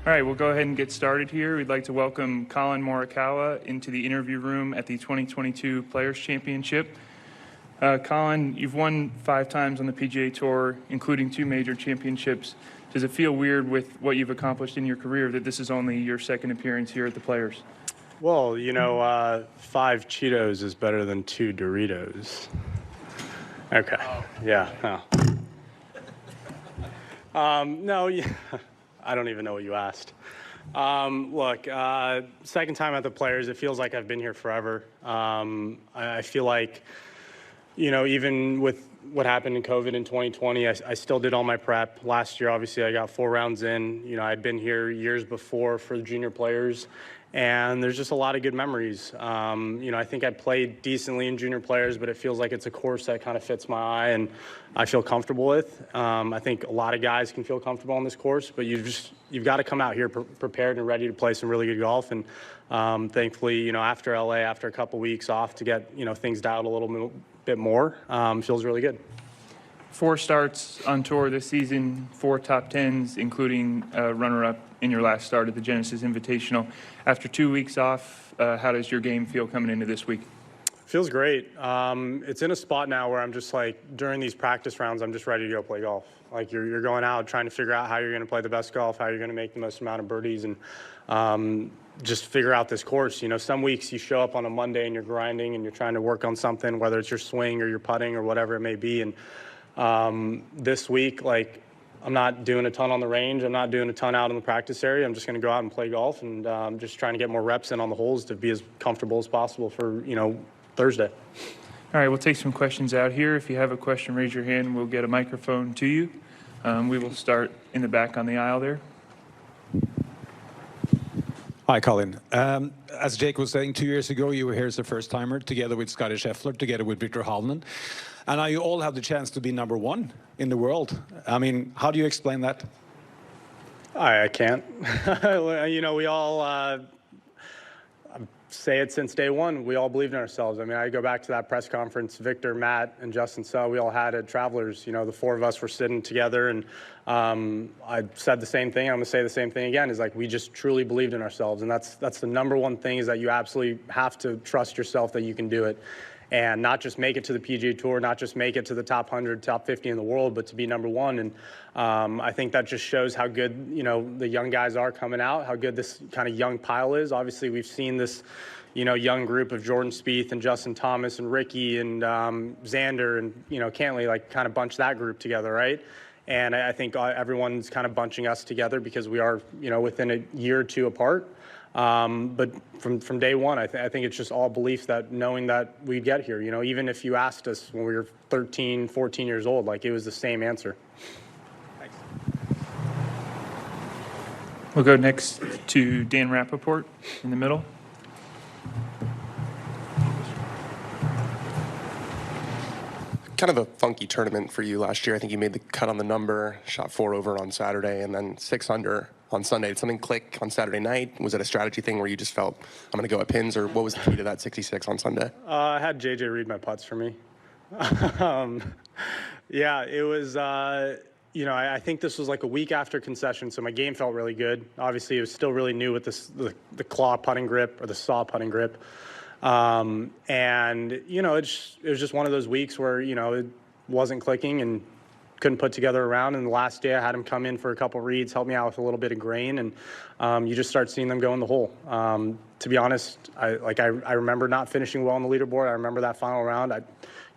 All right, we'll go ahead and get started here. We'd like to welcome Collin Morikawa into the interview room at the 2022 Players Championship. Colin, you've won 5 times on the PGA Tour, including 2 major championships. Does it feel weird with what you've accomplished in your career that this is only your second appearance here at the Players? Well, 5 Cheetos is better than 2 Doritos. Okay. Yeah. No, I don't even know what you asked. Look, second time at the Players, it feels like I've been here forever. I feel like, even with what happened in COVID in 2020, I still did all my prep. Last year, obviously, I got 4 rounds in. I'd been here years before for the junior players, and there's just a lot of good memories. I think I played decently in junior players, but it feels like it's a course that kind of fits my eye and I feel comfortable with. I think a lot of guys can feel comfortable on this course, but you've got to come out here prepared and ready to play some really good golf. And thankfully, after LA, after a couple weeks off to get things dialed a little bit more, feels really good. 4 starts on tour this season, 4 top 10s, including a runner-up in your last start at the Genesis Invitational. After 2 weeks off, how does your game feel coming into this week? Feels great. It's in a spot now where I'm just like, during these practice rounds, I'm just ready to go play golf. Like you're going out trying to figure out how you're going to play the best golf, how you're going to make the most amount of birdies, and just figure out this course. Some weeks you show up on a Monday and you're grinding and you're trying to work on something, whether it's your swing or your putting or whatever it may be. And this week, I'm not doing a ton on the range. I'm not doing a ton out in the practice area. I'm just going to go out and play golf and just trying to get more reps in on the holes to be as comfortable as possible for, Thursday. All right, we'll take some questions out here. If you have a question, raise your hand. We'll get a microphone to you. We will start in the back on the aisle there. Hi, Colin. As Jake was saying, 2 years ago, you were here as a first-timer, together with Scotty Scheffler, together with Victor Hovland. And now you all have the chance to be #1 in the world. I mean, how do you explain that? I can't. We all say it since day one. We all believed in ourselves. I mean, I go back to that press conference, Victor, Matt, and Justin Suh, we all had at Travelers. The 4 of us were sitting together, and I said the same thing. I'm going to say the same thing again, is we just truly believed in ourselves. And that's the #1 thing, is that you absolutely have to trust yourself that you can do it. And not just make it to the PGA Tour, not just make it to the top 100, top 50 in the world, but to be #1. And I think that just shows how good, the young guys are coming out, how good this kind of young pile is. Obviously, we've seen this, young group of Jordan Spieth and Justin Thomas and Ricky and Xander and, Cantley, kind of bunch that group together, right? And I think everyone's kind of bunching us together because we are, within a year or 2 apart. But from day one, I think it's just all belief that knowing that we'd get here, even if you asked us when we were 13, 14 years old, it was the same answer. Thanks. We'll go next to Dan Rappaport in the middle. Kind of a funky tournament for you last year. I think you made the cut on the number, shot 4 over on Saturday, and then 6 under on Sunday. Did something click on Saturday night? Was it a strategy thing where you just felt, I'm going to go at pins, or what was the key to that 66 on Sunday? I had JJ read my putts for me. Yeah, it was, I think this was a week after concession, so my game felt really good. Obviously, it was still really new with the claw putting grip or the saw putting grip. And, it was just one of those weeks where, it wasn't clicking and couldn't put together a round. And the last day I had him come in for a couple reads, help me out with a little bit of grain. And you just start seeing them go in the hole. To be honest, I remember not finishing well on the leaderboard. I remember that final round. I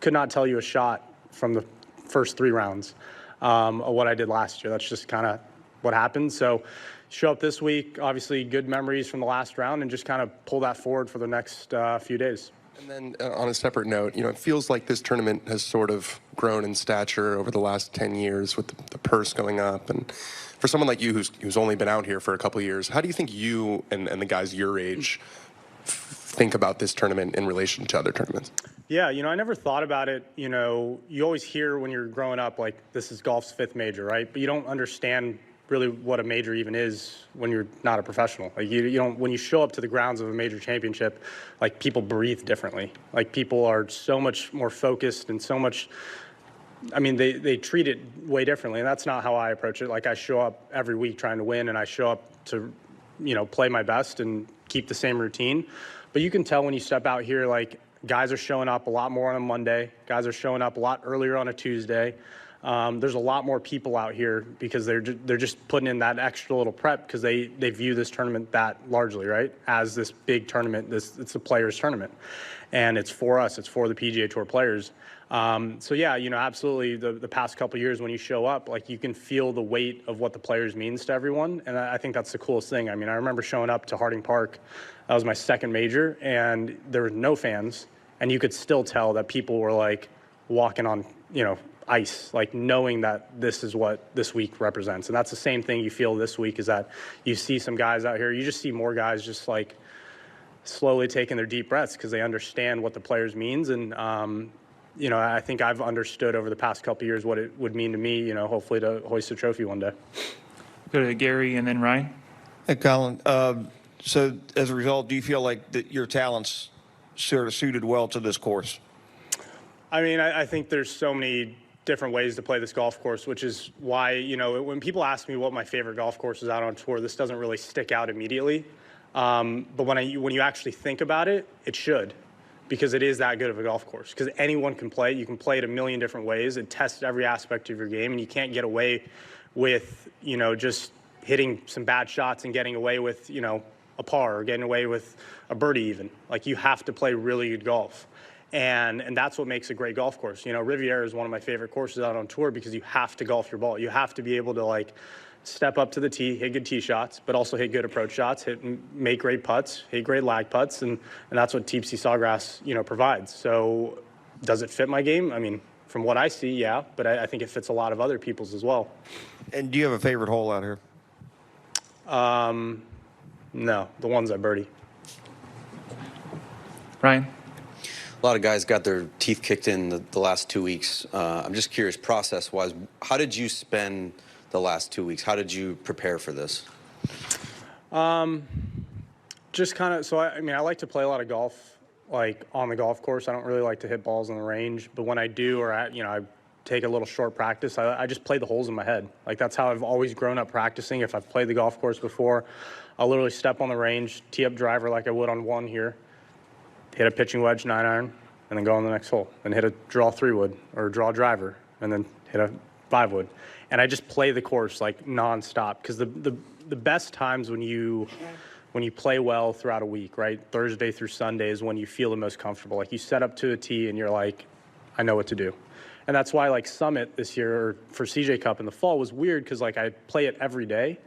could not tell you a shot from the first 3 rounds of what I did last year. That's just kind of what happened. So show up this week, obviously good memories from the last round, and just kind of pull that forward for the next few days. And then on a separate note, it feels like this tournament has sort of grown in stature over the last 10 years with the purse going up. And for someone like you who's only been out here for a couple of years, how do you think you and the guys your age think about this tournament in relation to other tournaments? Yeah, I never thought about it. You always hear when you're growing up, this is golf's 5th major, right? But you don't understand really what a major even is when you're not a professional. You don't, when you show up to the grounds of a major championship, people breathe differently. People are so much more focused and so much I mean, they treat it way differently, and that's not how I approach it. Like, I show up every week trying to win, and I show up to, play my best and keep the same routine. But you can tell when you step out here, like, guys are showing up a lot more on a Monday. Guys are showing up a lot earlier on a Tuesday. There's a lot more people out here because they're just putting in that extra little prep because they view this tournament that largely, right, as this big tournament. It's a players' tournament, and it's for us. It's for the PGA Tour players. So yeah, absolutely. The past couple of years when you show up, like, you can feel the weight of what the players means to everyone, and I think that's the coolest thing. I mean, I remember showing up to Harding Park. That was my second major, and there were no fans, and you could still tell that people were like walking on, ice, like knowing that this is what this week represents. And that's the same thing you feel this week, is that you see some guys out here. You just see more guys just like slowly taking their deep breaths because they understand what the players means. And, I think I've understood over the past couple of years what it would mean to me, hopefully to hoist a trophy one day. Go to Gary and then Ryan. Hey, Colin. So as a result, do you feel like that your talents sort of suited well to this course? I mean, I think there's so many different ways to play this golf course, which is why, when people ask me what my favorite golf course is out on tour, this doesn't really stick out immediately. But when you actually think about it, it should, because it is that good of a golf course. Because anyone can play. You can play it a million different ways. It tests every aspect of your game, and you can't get away with, just hitting some bad shots and getting away with, a par or getting away with a birdie even. Like, you have to play really good golf. And that's what makes a great golf course. Riviera is one of my favorite courses out on tour because you have to golf your ball. You have to be able to, like, step up to the tee, hit good tee shots, but also hit good approach shots, make great putts, hit great lag putts, and that's what TPC Sawgrass, provides. So does it fit my game? I mean, from what I see, yeah, but I think it fits a lot of other people's as well. And do you have a favorite hole out here? No, the ones I birdie. Ryan. A lot of guys got their teeth kicked in the last 2 weeks. I'm just curious, process-wise, how did you spend the last 2 weeks? How did you prepare for this? Just kind of, so I like to play a lot of golf, like, on the golf course. I don't really like to hit balls on the range, but when I do, or I take a little short practice, I just play the holes in my head. Like, that's how I've always grown up practicing. If I've played the golf course before, I'll literally step on the range, tee up driver like I would on one here, hit a pitching wedge 9-iron, and then go on the next hole. Then hit a draw 3-wood or draw driver, and then hit a 5-wood. And I just play the course like nonstop, because the best times when you play well throughout a week, right? Thursday through Sunday is when you feel the most comfortable. Like, you set up to a tee and you're like, I know what to do. And that's why, like, Summit this year, or for CJ Cup in the fall, was weird, because, like, I play it every day.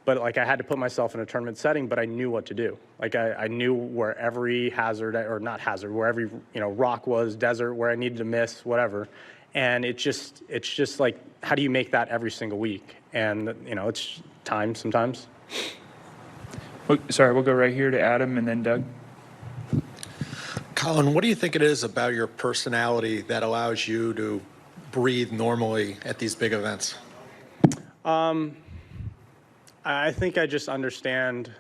But, like, I had to put myself in a tournament setting, but I knew what to do. Like, I knew where every hazard, or not hazard, where every, rock was, desert, where I needed to miss, whatever. And it's just like, how do you make that every single week? And, it's time sometimes. Sorry, we'll go right here to Adam and then Doug. Colin, what do you think it is about your personality that allows you to breathe normally at these big events? I think I just understand,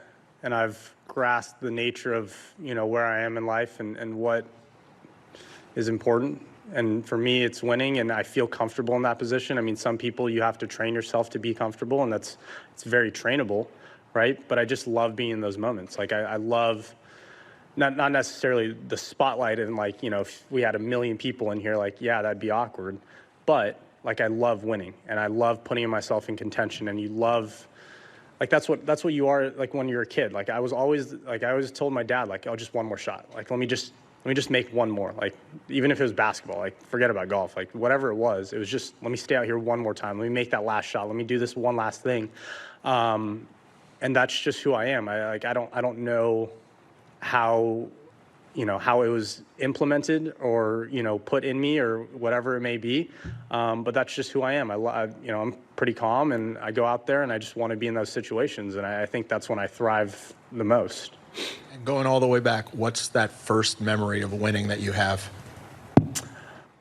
and I've grasped the nature of, where I am in life and what is important. And for me, it's winning, and I feel comfortable in that position. I mean, some people, you have to train yourself to be comfortable, and it's very trainable, right? But I just love being in those moments. Like, I love not necessarily the spotlight, and, like, if we had 1 million people in here, like, yeah, that'd be awkward. But, like, I love winning, and I love putting myself in contention, and you love, like, that's what you are, like, when you're a kid. Like, I always told my dad, like, oh, just one more shot. Like, let me just make one more. Like, even if it was basketball, like, forget about golf. Like, whatever it was just, let me stay out here one more time. Let me make that last shot. Let me do this one last thing. And that's just who I am. I don't know how it was implemented or, put in me or whatever it may be. But that's just who I am. I'm pretty calm, and I go out there and I just want to be in those situations. And I think that's when I thrive the most. And going all the way back, what's that first memory of winning that you have?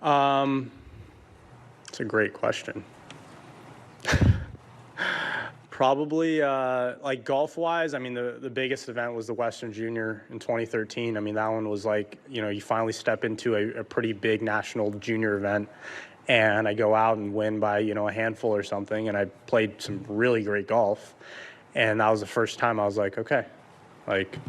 It's a great question. Probably, like, golf-wise, I mean, the biggest event was the Western Junior in 2013. I mean, that one was like, you finally step into a pretty big national junior event. and I go out and win by, a handful or something, and I played some really great golf. And that was the first time I was like, okay, like,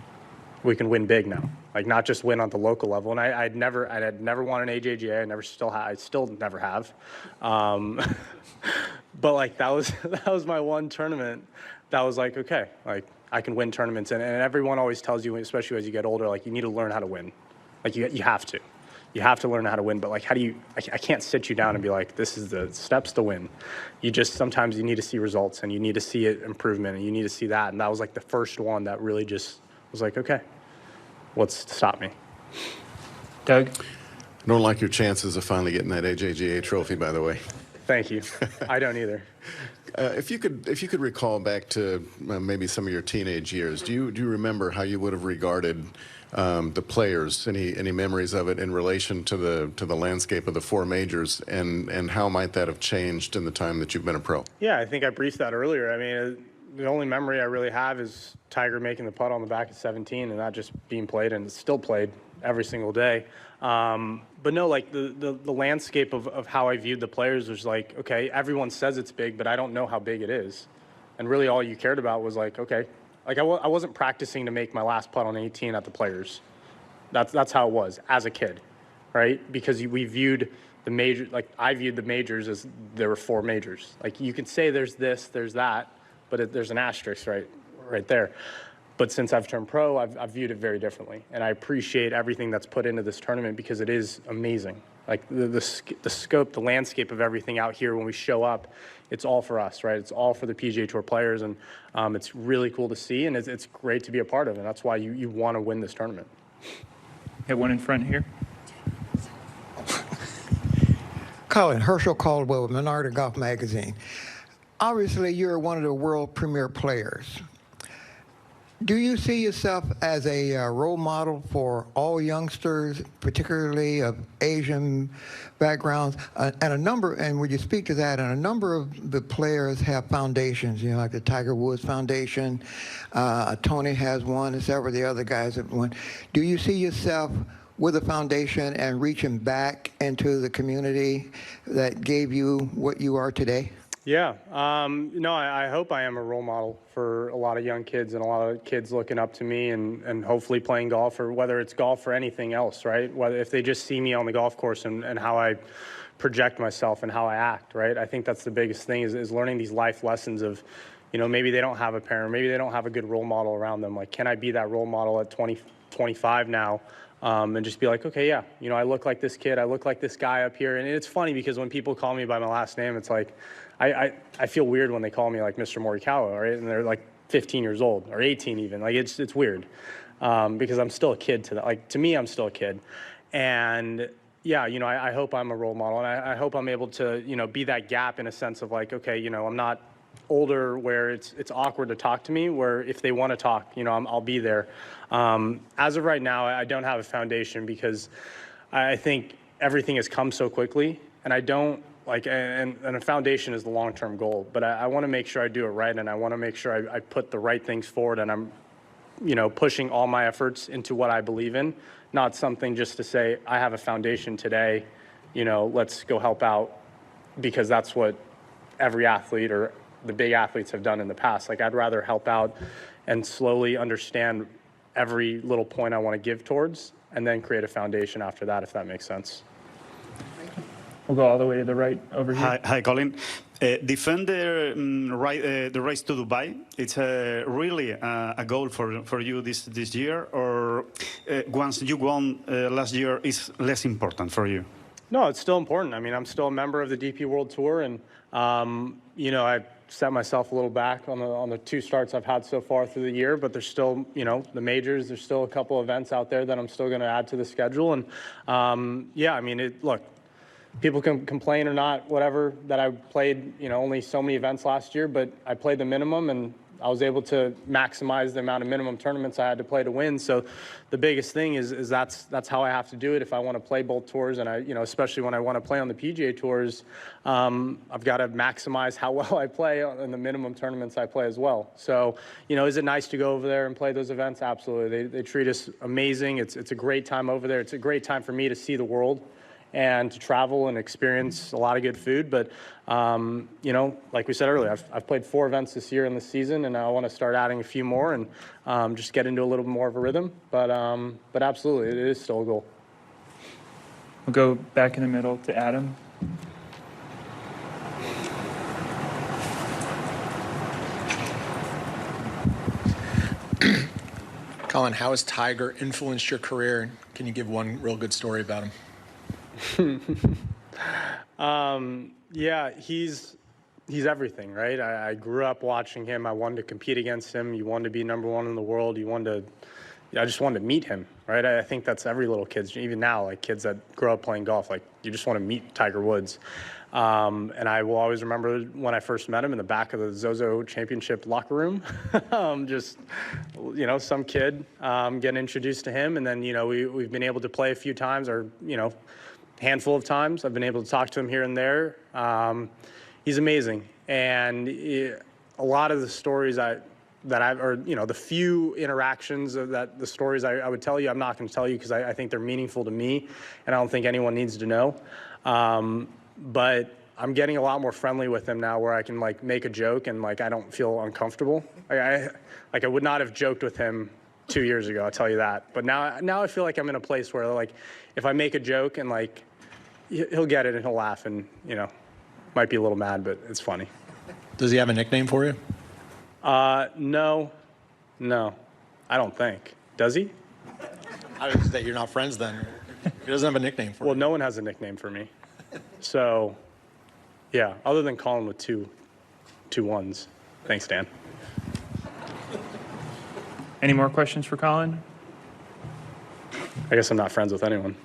we can win big now. Like, not just win on the local level. And I had never won an AJGA. I still never have. But like, that was my one tournament that was like, okay, like, I can win tournaments. And everyone always tells you, especially as you get older, like, you need to learn how to win. Like, you have to. You have to learn how to win, but like, I can't sit you down and be like, this is the steps to win. Sometimes you need to see results, and you need to see it improvement, and you need to see that. And that was like the first one that really just was like, okay, what's to stop me? Doug? I don't like your chances of finally getting that AJGA trophy, by the way. Thank you. I don't either. If you could recall back to maybe some of your teenage years, do you remember how you would have regarded the players? Any memories of it in relation to the landscape of the four majors, and how might that have changed in the time that you've been a pro? Yeah, I think I briefed that earlier. I mean, the only memory I really have is Tiger making the putt on the back at 17, and that just being played, and it's still played every single day. But no, like the landscape of how I viewed the players was like, okay, everyone says it's big, but I don't know how big it is. And really all you cared about was like, okay, like I wasn't practicing to make my last putt on 18 at the Players. That's how it was as a kid, right? Because we viewed the major, like I viewed the majors as there were four majors. Like you could say there's this, there's that, but there's an asterisk right there. But since I've turned pro, I've viewed it very differently. And I appreciate everything that's put into this tournament because it is amazing. Like the scope, the landscape of everything out here when we show up, it's all for us, right? It's all for the PGA Tour players, and it's really cool to see, and it's great to be a part of, and that's why you want to win this tournament. Have one in front here. Colin, Herschel Caldwell with Minority Golf Magazine. Obviously, you're one of the world premier players. Do you see yourself as a role model for all youngsters, particularly of Asian backgrounds? And would you speak to that? And a number of the players have foundations, like the Tiger Woods Foundation, Tony has one, and several of the other guys have one. Do you see yourself with a foundation and reaching back into the community that gave you what you are today? Yeah, no, I hope I am a role model for a lot of young kids and a lot of kids looking up to me and hopefully playing golf, or whether it's golf or anything else, right? Whether if they just see me on the golf course and how I project myself and how I act, right? I think that's the biggest thing is learning these life lessons of, maybe they don't have a parent, maybe they don't have a good role model around them. Like, can I be that role model at 20, 25 now? And just be like, okay, yeah, I look like this kid, I look like this guy up here. And it's funny because when people call me by my last name, it's like, I feel weird when they call me like Mr. Morikawa, right? And they're like 15 years old or 18 even. Like it's weird because I'm still a kid to that. Like to me, I'm still a kid. And yeah, I hope I'm a role model, and I hope I'm able to, be that gap in a sense of like, okay, I'm not older where it's awkward to talk to me, where if they want to talk, I'll be there. As of right now, I don't have a foundation because I think everything has come so quickly, and I don't like, and a foundation is the long-term goal, but I want to make sure I do it right, and I want to make sure I put the right things forward, and I'm, pushing all my efforts into what I believe in, not something just to say, I have a foundation today, let's go help out, because that's what every athlete or the big athletes have done in the past. Like, I'd rather help out and slowly understand every little point I want to give towards, and then create a foundation after that, if that makes sense. We'll go all the way to the right over here. Hi, Colin. Defend the race to Dubai. It's really a goal for you this year, or once you won last year, is less important for you? No, it's still important. I mean, I'm still a member of the DP World Tour, and I set myself a little back on the two starts I've had so far through the year, but there's still, the majors, there's still a couple events out there that I'm still going to add to the schedule. And yeah, I mean, look, people can complain or not, whatever, that I played, only so many events last year, but I played the minimum, and I was able to maximize the amount of minimum tournaments I had to play to win. So the biggest thing is that's how I have to do it if I want to play both tours, and especially when I want to play on the PGA tours, I've got to maximize how well I play in the minimum tournaments I play as well. So, is it nice to go over there and play those events? Absolutely. They treat us amazing. It's a great time over there. It's a great time for me to see the world and to travel and experience a lot of good food. But, you know, like we said earlier, I've played 4 events this year in the season, and I want to start adding a few more and just get into a little more of a rhythm. But absolutely, it is still a goal. We'll go back in the middle to Adam. Colin, how has Tiger influenced your career? Can you give one real good story about him? Yeah, he's everything, right? I grew up watching him. I wanted to compete against him. You wanted to be #1 in the world. I just wanted to meet him, right? I think that's every little kid's, even now, like kids that grow up playing golf, like you just want to meet Tiger Woods. And I will always remember when I first met him in the back of the Zozo Championship locker room. Just, you know, some kid getting introduced to him. And then, you know, we've been able to play a few times, or, you know, handful of times. I've been able to talk to him here and there. He's amazing. And a lot of the stories the few interactions that the stories I would tell you, I'm not going to tell you because I think they're meaningful to me, and I don't think anyone needs to know. But I'm getting a lot more friendly with him now, where I can like make a joke and like I don't feel uncomfortable. I would not have joked with him 2 years ago, I'll tell you that. But now I feel like I'm in a place where like if I make a joke and like he'll get it and he'll laugh, and you know, might be a little mad, but it's funny. Does he have a nickname for you? No, I don't think. Does he? How is it that you're not friends then? He doesn't have a nickname for you. Well, no one has a nickname for me. So, yeah, other than Colin with two ones. Thanks, Dan. Any more questions for Colin? I guess I'm not friends with anyone.